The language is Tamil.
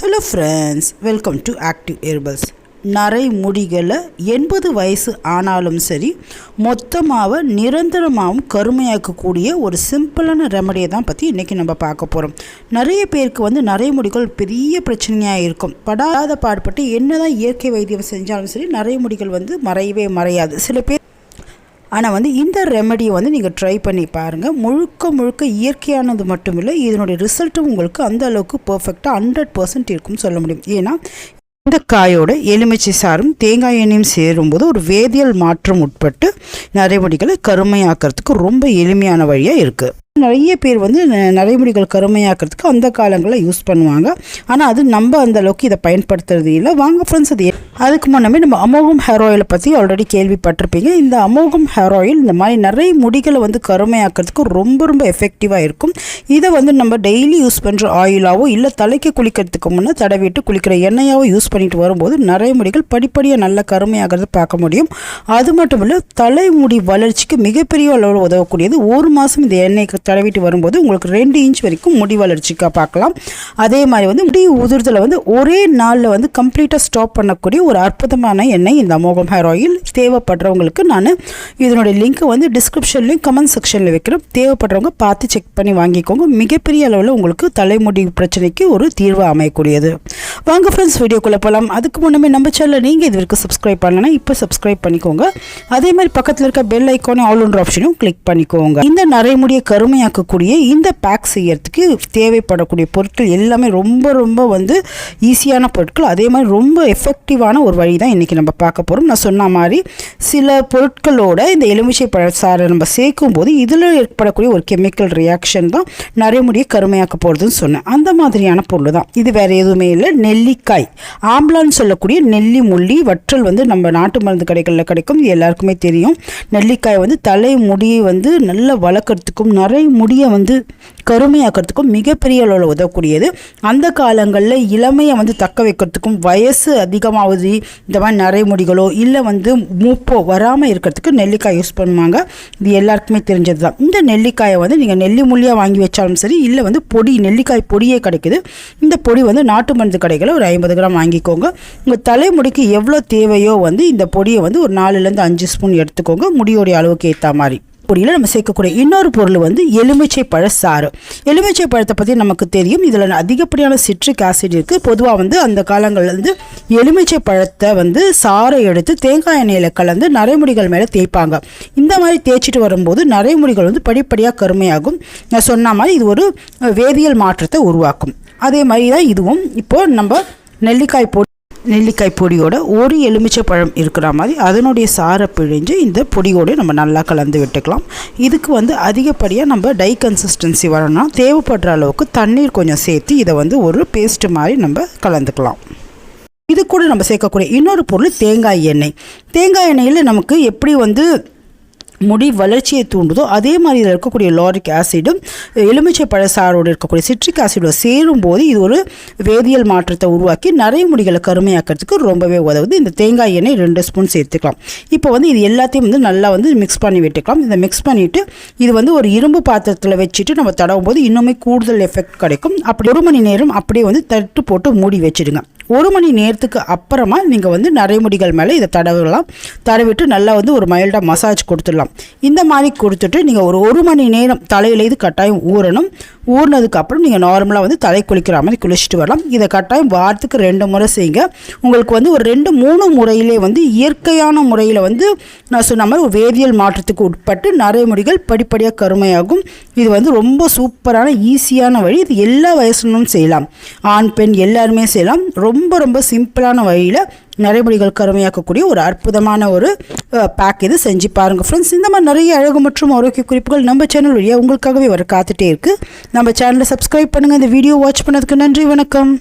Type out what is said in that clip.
Hello friends, welcome to active herbals. நரை முடிகளை 80 வயசு ஆனாலும் சரி மொத்தமாக நிரந்தரமாகவும் கருமையாக்கக்கூடிய ஒரு சிம்பிளான ரெமடியை தான் பற்றி இன்றைக்கி நம்ம பார்க்க போகிறோம். நிறைய பேருக்கு நரை முடிகள் பெரிய பிரச்சனையாக இருக்கும். படாத பாடுபட்டு என்ன தான் இயற்கை வைத்தியம் செஞ்சாலும் சரி நரை முடிகள் மறையவே மறையாது. சில பேர் ஆனால் இந்த ரெமடியை நீங்கள் ட்ரை பண்ணி பாருங்கள். முழுக்க இயற்கையானது மட்டும் இல்லை, இதனுடைய ரிசல்ட்டும் உங்களுக்கு அந்த அளவுக்கு பர்ஃபெக்டாக 100% இருக்கும்னு சொல்ல முடியும். ஏன்னா இந்த காயோட எலுமிச்சை சாரும் தேங்காய் எண்ணெயும் சேரும்போது ஒரு வேதியியல் மாற்றம் உட்பட்டு நரைமுடிகளை கருமையாக்கிறதுக்கு ரொம்ப எளிமையான வழியாக இருக்குது. நிறைய பேர் நரைமுடிகள் கருமையாக்கிறதுக்கு அந்த காலங்களில் யூஸ் பண்ணுவாங்க. ஆனால் அது நம்ம அந்த அளவுக்கு இதை பயன்படுத்துறது இல்லை. வாங்க ஃப்ரெண்ட்ஸ், அதுக்கு முன்னமே நம்ம அமோகம் ஹேர் ஆயிலை பற்றி ஆல்ரெடி கேள்விப்பட்டிருப்பீங்க. இந்த அமோகம் ஹேர் ஆயில் இந்த மாதிரி நிறைய முடிகளை கருமையாக்கிறதுக்கு ரொம்ப எஃபெக்டிவாக இருக்கும். இதை நம்ம டெய்லி யூஸ் பண்ணுற ஆயிலாவோ இல்லை தலைக்கு குளிக்கிறதுக்கு முன்னே தடவிட்டு குளிக்கிற எண்ணெயாவோ யூஸ் பண்ணிட்டு வரும்போது நிறைய முடிகள் படிப்படியாக நல்லா கருமையாகிறது பார்க்க முடியும். அது மட்டும் இல்லை, தலைமுடி வளர்ச்சிக்கு மிகப்பெரிய அளவில் உதவக்கூடியது. ஒரு மாதம் இந்த எண்ணெய்க்கு தடவிட்டு வரும்போது உங்களுக்கு 2 இன்ச் வரைக்கும் முடி வளர்ச்சிக்காக பார்க்கலாம். அதே மாதிரி முடி உதிர்தலை ஒரே நாளில் கம்ப்ளீட்டாக ஸ்டாப் பண்ணக்கூடிய ஒரு அற்புதமான எண்ணெய் இந்த அமோகம் ஹேர் ஆயில். தேவைப்படுறவங்களுக்கு நான் இதனுடைய லிங்க் டிஸ்கிரிப்ஷன்லையும் கமெண்ட் செக்ஷனில் வைக்கிறேன். தேவைப்படுறவங்க பார்த்து செக் பண்ணி வாங்கிக்கோங்க. மிகப்பெரிய அளவில் உங்களுக்கு தலைமுடி பிரச்சனைக்கு ஒரு தீர்வு அமையக்கூடியது. வாங்க ஃப்ரெண்ட்ஸ், வீடியோக்குள்ளே போகலாம். அதுக்கு முன்னமே நம்ம சேனல் நீங்கள் இது வரைக்கும் சப்ஸ்கிரைப் பண்ணலன்னா இப்போ சப்ஸ்கிரைப் பண்ணிக்கோங்க. அதே மாதிரி பக்கத்தில் இருக்க பெல் ஐக்கானே ஆல் ஒன்ற ஆப்ஷனையும் கிளிக் பண்ணிக்கோங்க. இந்த நரைமுடியை கருமையாக்கக்கூடிய இந்த பேக் செய்யறதுக்கு தேவைப்படக்கூடிய பொருட்கள் எல்லாமே ரொம்ப ஈஸியான பொருட்கள். அதே மாதிரி ரொம்ப எஃபெக்டிவான ஒரு வழி தான் இன்றைக்கி நம்ம பார்க்க போகிறோம். நான் சொன்ன மாதிரி சில பொருட்களோட இந்த எலுமிச்சை பழச்சாறை நம்ம சேர்க்கும் போது இதில் ஏற்படக்கூடிய ஒரு கெமிக்கல் ரியாக்ஷன் தான் நரைமுடியை கருமையாக்க போகிறதுன்னு சொன்னேன். அந்த மாதிரியான பொருள் தான் இது. வேறு எதுவுமே இல்லை. நெல்லிக்காய், ஆம்பலான்னு சொல்லக்கூடிய நெல்லி முள்ளி வற்றல் நம்ம நாட்டு மருந்து கடைகளில் கிடைக்கும். இது எல்லாருக்குமே தெரியும். நெல்லிக்காய் தலை முடியை நல்லா வளர்க்குறதுக்கும் நிறைய முடியை கருமையாக்கிறதுக்கும் மிகப்பெரிய அளவில் உதவக்கூடியது. அந்த காலங்களில் இளமையை தக்க வைக்கிறதுக்கும் வயசு அதிகமாகுது இந்த மாதிரி நிறைய முடிகளோ இல்லை மூப்போ வராமல் இருக்கிறதுக்கு நெல்லிக்காய் யூஸ் பண்ணுவாங்க. இது எல்லாருக்குமே தெரிஞ்சது தான். இந்த நெல்லிக்காயை நீங்கள் நெல்லி முள்ளியாக வாங்கி வச்சாலும் சரி இல்லை பொடி நெல்லிக்காய் பொடியே கிடைக்குது. இந்த பொடி நாட்டு மருந்து கடைகளை ஒரு 50 கிராம் வாங்கிக்கோங்க. உங்கள் தலைமுடிக்கு எவ்வளோ தேவையோ இந்த பொடியை ஒரு 4லேருந்து 5 ஸ்பூன் எடுத்துக்கோங்க. முடியோடைய அளவுக்கு ஏற்ற மாதிரி. பொடியில் நம்ம சேர்க்கக்கூடிய இன்னொரு பொருள் எலுமிச்சை பழ சாறு. எலுமிச்சை பழத்தை பற்றி நமக்கு தெரியும். இதில் அதிகப்படியான சிட்ரிக் ஆசிட் இருக்குது. பொதுவாக அந்த காலங்களில் எலுமிச்சை பழத்தை சாறை எடுத்து தேங்காய் எண்ணெயில் கலந்து நரைமுடிகள் மேலே தேய்ப்பாங்க. இந்த மாதிரி தேய்ச்சிட்டு வரும்போது நரைமுடிகள் படிப்படியாக கருமையாகும். நான் சொன்ன மாதிரி இது ஒரு வேதியியல் மாற்றத்தை உருவாக்கும். அதே மாதிரி தான் இதுவும். இப்போது நம்ம நெல்லிக்காய் பொடியோட ஒரு எலுமிச்சை பழம் இருக்கிற மாதிரி அதனுடைய சாரை பிழிஞ்சு இந்த பொடியோடு நம்ம நல்லா கலந்து விட்டுக்கலாம். இதுக்கு அதிகப்படியாக நம்ம டை கன்சிஸ்டன்சி வரணும்னா தேவைப்படுற அளவுக்கு தண்ணீர் கொஞ்சம் சேர்த்து இதை ஒரு பேஸ்ட் மாதிரி நம்ம கலந்துக்கலாம். இது கூட நம்ம சேர்க்கக்கூடிய இன்னொரு பொருள் தேங்காய் எண்ணெய். தேங்காய் எண்ணெயில் நமக்கு எப்படி முடி வளர்ச்சியை தூண்டுதோ அதே மாதிரி இதில் இருக்கக்கூடிய லாரிக் ஆசிடும் எலுமிச்சை பழசாரோடு இருக்கக்கூடிய சிட்ரிக் ஆசிடோட சேரும்போது இது ஒரு வேதியியல் மாற்றத்தை உருவாக்கி நிறைய முடிகளை கருமையாக்கிறதுக்கு ரொம்பவே உதவுது. இந்த தேங்காய் எண்ணெய் 2 ஸ்பூன் சேர்த்துக்கலாம். இப்போ இது எல்லாத்தையும் நல்லா மிக்ஸ் பண்ணி விட்டுக்கலாம். இதை மிக்ஸ் பண்ணிவிட்டு இது ஒரு இரும்பு பாத்திரத்தில் வச்சுட்டு நம்ம தடவும் போது இன்னுமே கூடுதல் எஃபெக்ட் கிடைக்கும். அப்படி 1 மணி நேரம் அப்படியே தட்டு போட்டு மூடி வச்சுடுங்க. 1 மணி நேரத்துக்கு அப்புறமா நீங்கள் நரைமுடிகள் மேலே இதை தடவலாம். தடவிட்டு நல்லா ஒரு மைல்டாக மசாஜ் கொடுத்துடலாம். இந்த மாதிரி கொடுத்துட்டு நீங்கள் ஒரு 1 மணி நேரம் தலையில் இது கட்டாயம் ஊறணும். ஊறினதுக்கப்புறம் நீங்கள் நார்மலாக தலை குளிக்கிற மாதிரி குளிச்சுட்டு வரலாம். இதை கட்டாயம் வாரத்துக்கு 2 முறை செய்யுங்க. உங்களுக்கு ஒரு 2-3 முறையிலே இயற்கையான முறையில் நான் சொன்ன மாதிரி ஒரு வேதியியல் மாற்றத்துக்கு உட்பட்டு நரைமுடிகள் படிப்படியாக கருமையாகும். இது ரொம்ப சூப்பரான ஈஸியான வழி. இது எல்லா வயசுனும் செய்யலாம். ஆண் பெண் எல்லாருமே செய்யலாம். ரொம்ப சிம்பிளான வழியில் நரைமுடிகள் கருமையாக்கக்கூடிய ஒரு அற்புதமான ஒரு பேக் இது. செஞ்சு பாருங்கள் ஃப்ரெண்ட்ஸ். இந்த மாதிரி நிறைய அழகு மற்றும் ஆரோக்கிய குறிப்புகள் நம்ம சேனல் வழியாக உங்களுக்காகவே வர காத்துட்டே இருக்குது. நம்ம சேனலை சப்ஸ்கிரைப் பண்ணுங்கள். இந்த வீடியோ வாட்ச் பண்ணதுக்கு நன்றி. வணக்கம்.